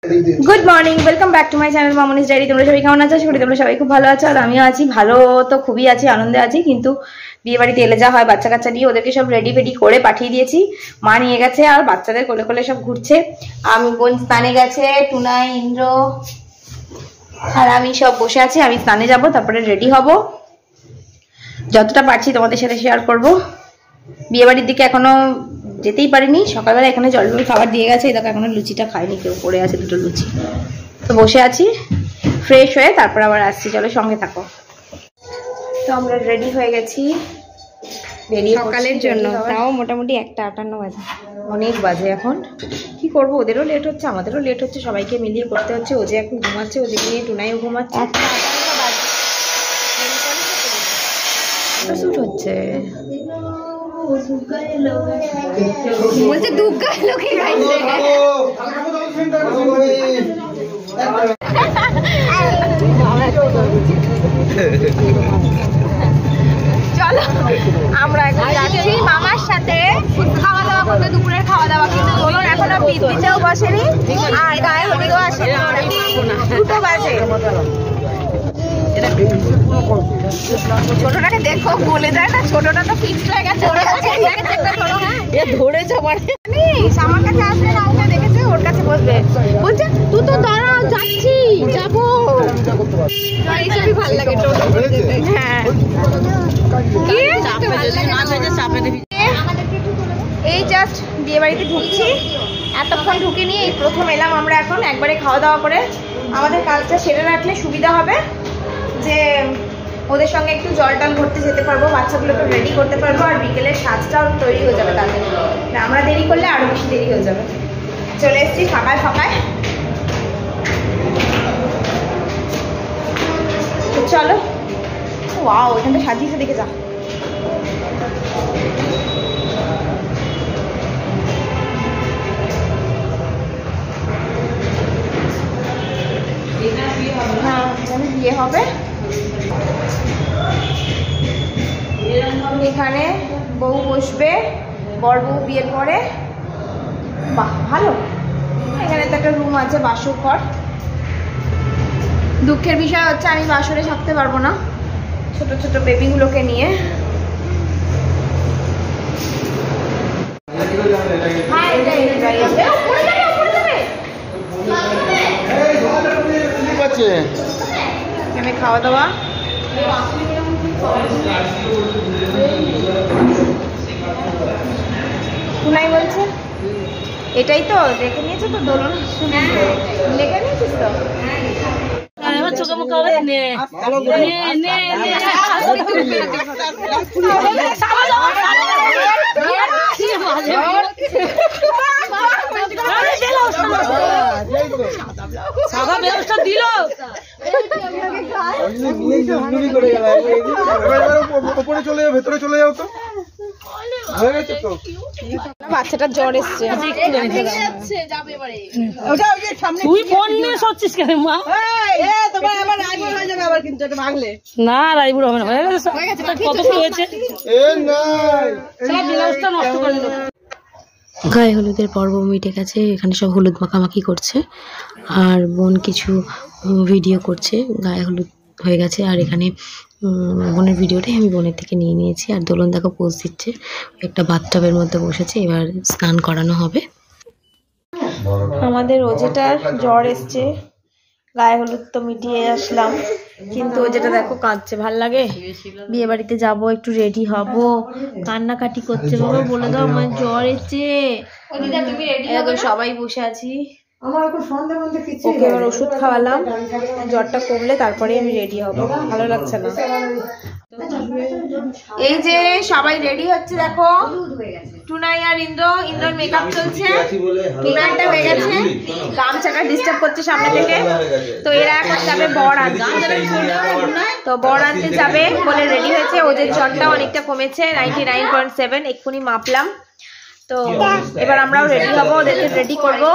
Good morning welcome back to my channel Mamuni's diary. তোমরা সবাই কেমন আছো? আশা করি তোমরা সবাই খুব ভালো আছো আর আমিও আছি। ভালো তো খুবই আছি, আনন্দে আছি। কিন্তু বিয়ে বাড়িতে এলে যা হয়, বাচ্চা কাচ্চা নিয়ে ওদেরকে সব রেডি ফেডি করে পাঠিয়ে দিয়েছি। মা নিয়ে গেছে আর বাচ্চাদের কোলে কোলে সব ঘুরছে। আমি বোন স্নানে গেছে, টুনাই, ইন্দ্র আর আমি সব বসে আছি। আমি স্নানে যাব, তারপরে রেডি হব। যতটা পারছি তোমাদের সাথে শেয়ার করব। বিয়ে বাড়ির দিকে এখনো যেতেই পারিনি। সকালবেলা এখানে জল খাবার দিয়ে গেছে, এই দেখো এখনো লুচিটা খাইনি কেউ, পড়ে আছে দুটো লুচি। তো বসে আছি ফ্রেশ হয়ে, তারপর আবার আসছি। চলো সঙ্গে থাকো। তো আমরা রেডি হয়ে গেছি বেরিয়ে সকালের জন্য। তাও মোটামুটি 1:58 বাজে, অনেক বাজে এখন। কি করব, ওদেরও লেট হচ্ছে, আমাদেরও লেট হচ্ছে, সবাইকে মিলিয়ে করতে হচ্ছে। ও যে এখন ঘুমাচ্ছে, ও যে নিয়ে টুনাইও ঘুমাচ্ছে। 1:58 শুট হচ্ছে, বলছে দুগ্গা লোকে গাইছে। চলো আমরা এখন যাচ্ছি মামার সাথে খাওয়া দাওয়া করতে, দুপুরের খাওয়া দাওয়া। কিন্তু বলুন এখনো বিদ্যুতেও বসেনি আর গায়ে হলুদও আসেনি, দুটো বাজে। ছোটটাকে দেখো, বলে দেয় না, ছোটটা তো ফিক্সড হয়ে গেছে। ধরেছে আমার কাছে আসবে না, ওকে দেখেছে, ওর কাছে বসবে। বলছে তুই তো দাঁড়া, যাচ্ছি যাবো। এইসবই ভালো লাগে। হ্যাঁ, এই জাস্ট বিয়ে বাড়িতে ঢুকছি, এতক্ষণ ঢুকিনি, এই প্রথম এলাম আমরা। এখন একবারে খাওয়া দাওয়া করে আমাদের কাজটা সেরে রাখলে সুবিধা হবে, যে ওদের সঙ্গে একটু জল টল ভরতে যেতে পারবো, বাচ্চাগুলোকে রেডি করতে পারবো, আর বিকেলের সাজটাও তৈরি হয়ে যাবে তাদের। আমরা দেরি করলে আরো বেশি দেরি হয়ে যাবে। চলে এসছি ফাঁকায় ফাঁকায়। তো চলো। ওয়াও, এখানটা সাজিয়েছে, দেখে যা। হ্যাঁ, এখানে বিয়ে হবে। এখানে বউ বসবে, বর বউ বিয়ের পরে। বাহ, ভালো। এখানে তো একটা রুম আছে, বাসর ঘর। দুঃখের বিষয় হচ্ছে আমি বাসরে থাকতে পারবো না ছোট ছোট বেবিগুলোকে নিয়ে। এখানে খাওয়া দাওয়া। টুনাই বলছে এটাই তো দেখে নিয়েছো তো, দোলন লেগে নিয়েছিস তো। সাদা ব্যবস্থা দিল, ভেতরে চলে যাও তো। বাচ্চাটার জ্বর এসছে। তুই ফোন নিয়ে সচ্ছিস কেন মা? না, রাইবুড় হবে না, কত হয়েছে। নষ্ট করে দিল। গায়ে হলুদের পর্ব মিটে গেছে, এখানে সব হলুদ মাখামাখি করছে আর বোন কিছু ভিডিও করছে। গায়ে হলুদ হয়ে গেছে আর এখানে বোনের ভিডিওটাই আমি বোনের থেকে নিয়ে নিয়েছি। আর দোলন দেখো পোজ দিচ্ছে, একটা বাথটাবের মধ্যে বসেছে, এবার স্নান করানো হবে। আমাদের ওজেটার জ্বর এসছে, গায়ে হলুদ তো মিটিয়ে আসলাম, কিন্তু ও যেটা দেখো কাঁদছে। ভাল লাগে? বিয়ে বাড়িতে যাবো, একটু রেডি হব, কান্নাকাটি করছে। বাবা বলে দাও আমার জ্বর এসছে। সবাই বসে আছি, ওকে এবার ওষুধ খাওয়ালাম, জ্বরটা কমলে তারপরে আমি রেডি হব। ভালো লাগছে না। এই যে সবাই রেডি হচ্ছে, দেখো টুনাই আর ইন্দ্রর মেকআপ চলছে। টুনাইটা হয়ে গেছে, গামছাটা ডিস্টার্ব করছে সামনে থেকে। তো এরা এখন যাবে বর আনতে। তো বর আনতে যাবে বলে রেডি হয়েছে। ওদের জ্বরটা অনেকটা কমেছে, 99.7 এক্ষুনি মাপলাম। তো এবার আমরাও রেডি হবো, ওদেরকে রেডি করবো।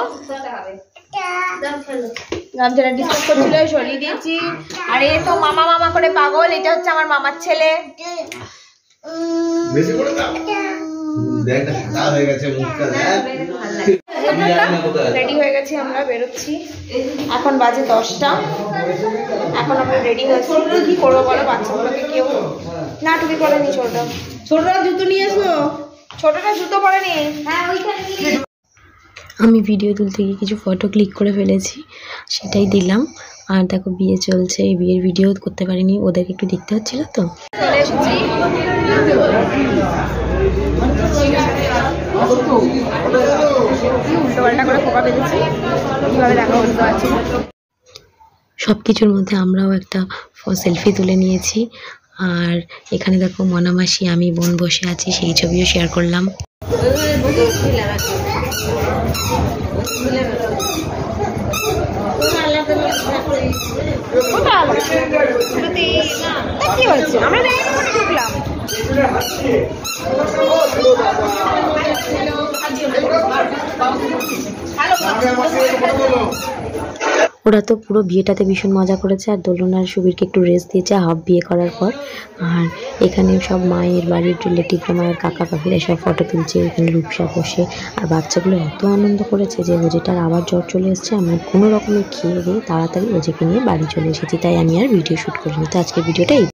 গামছাটা ডিস্টার্ব করছিল, সরিয়ে দিয়েছি। আর এ তো মামা মামা করে পাগল, এটা হচ্ছে আমার মামার ছেলে। দেখ না, সাদা হয়ে গেছে মুখটা। রেডি হয়ে গেছি, আমরা বেরোচ্ছি। এখন বাজে 10টা। এখন আমরা রেডি হয়েছি। কি করবো বলো, বাচ্চাগুলোকে কেউ না টুপি পরেনি। ছোটরা জুতো নিয়ে এসো। ছোটটা জুতো পরেনি। হ্যাঁ ওইখানে। আমি ভিডিও তুলতে গিয়ে কিছু ফটো ক্লিক করে ফেলেছি, সেটাই দিলাম। আর দেখো বিয়ে চলছে, এই বিয়ের ভিডিও করতে পারিনি, ওদেরকে একটু দেখতে হচ্ছিল তো। চলে এসেছি। উল্টোপাল্টা করে খোপা বেঁধেছি, কিভাবে দেখা বুঝতে পারছি। সব কিছুর মধ্যে আমরাও একটা সেলফি তুলে নিয়েছি। আর এখানে দেখো মনামাসি, আমি, বোন বসে আছি, সেই ছবিও শেয়ার করলাম। কি হচ্ছে, আমরা ঢুকলাম। ওরা তো পুরো বিয়েটাতে ভীষণ মজা করেছে। আর দোলন আর সুবীরকে একটু রেস্ট দিয়েছে হাফ বিয়ে করার পর। আর এখানে সব মায়ের বাড়ির রিলেটিভরা, মায়ের কাকা কাকিরা সব ফটো তুলছে। এখানে রূপসা বসে। আর বাচ্চাগুলো এত আনন্দ করেছে যে ওজেটার আবার জ্বর চলে এসছে। আমি কোনো রকমের খেয়ে দিয়ে তাড়াতাড়ি ওজেকে নিয়ে বাড়ি চলে এসেছি, তাই আমি আর ভিডিও শ্যুট করিনি। তো আজকের ভিডিওটা